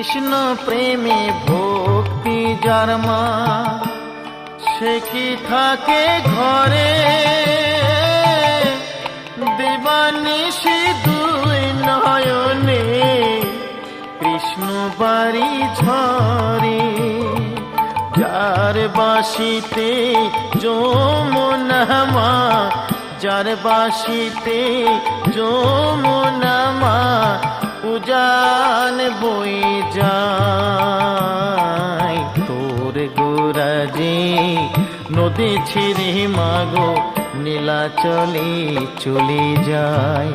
কৃষ্ণ প্রেমে ভক্তি যার মা, সে কি থাকে ঘরে, দিবানিশি দুই নয়নে কৃষ্ণ বাড়ি ঝরে। যার বাসিতে যমুনা মা, যার বাসিতে যমুনা মা, উজান বই যায়। তোর গোরাজে নদী ছিঁড়ে মাগো নীলাচলে চলে যায়।